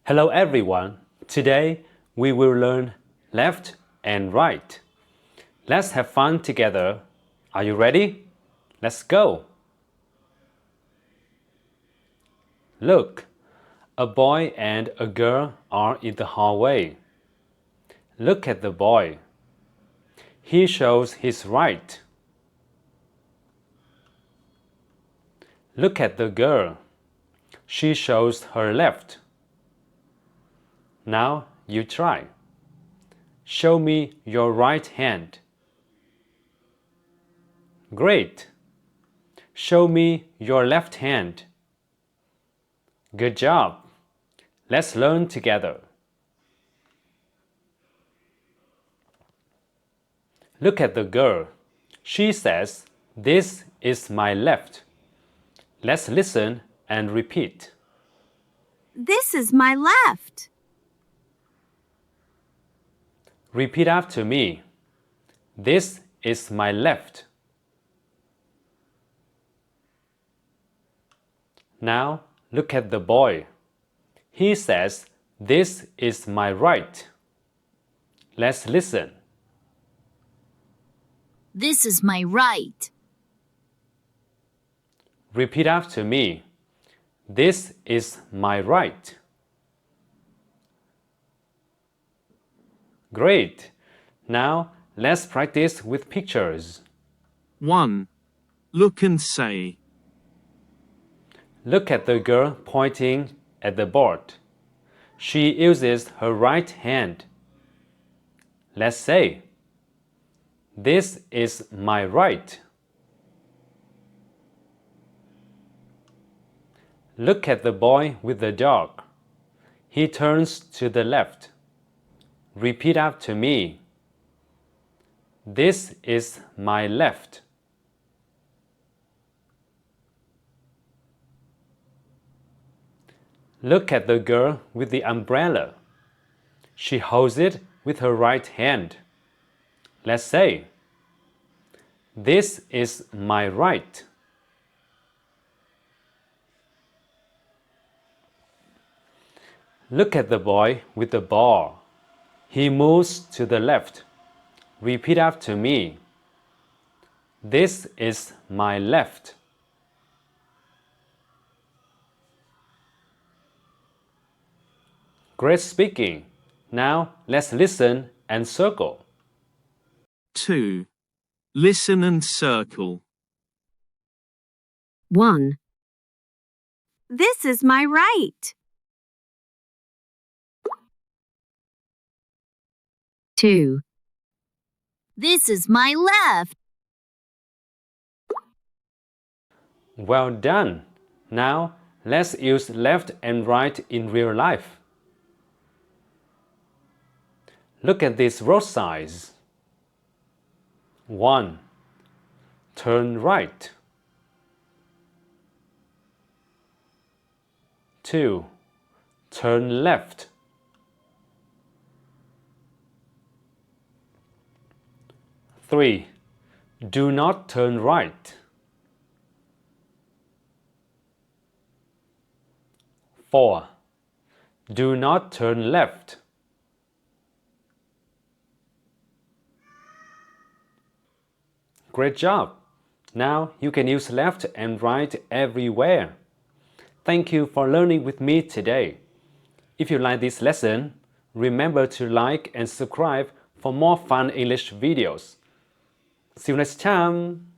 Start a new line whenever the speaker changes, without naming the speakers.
Hello everyone. Today we will learn left and right. Let's have fun together. Are you ready? Let's go. Look, a boy and a girl are in the hallway. Look at the boy. He shows his right. Look at the girl. She shows her left. Now you try. Show me your right hand. Great. Show me your left hand. Good job. Let's learn together. Look at the girl. She says, "This is my left." Let's listen and repeat.
This is my left.
Repeat after me. This is my left. Now look at the boy. He says, "This is my right." Let's listen.
This is my right.
Repeat after me. This is my right. Great. Now let's practice with pictures.
1. Look and say.
Look at the girl pointing at the board. She uses her right hand. Let's say, "This is my right." Look at the boy with the dog. He turns to the left. Repeat after me. This is my left. Look at the girl with the umbrella. She holds it with her right hand. Let's say, "This is my right." Look at the boy with the ball. He moves to the left. Repeat after me. This is my left. Great speaking. Now let's listen and circle.
2. Listen and circle.
1. This is my right. 2. This is my left.
Well done. Now let's use left and right in real life. Look at these road signs. 1. Turn right. 2. Turn left. 3. Do not turn right. 4. Do not turn left. 'Great job! Now you can use left and right everywhere. Thank you for learning with me today. If you like this lesson, remember to like and subscribe for more fun English videos. See you next time!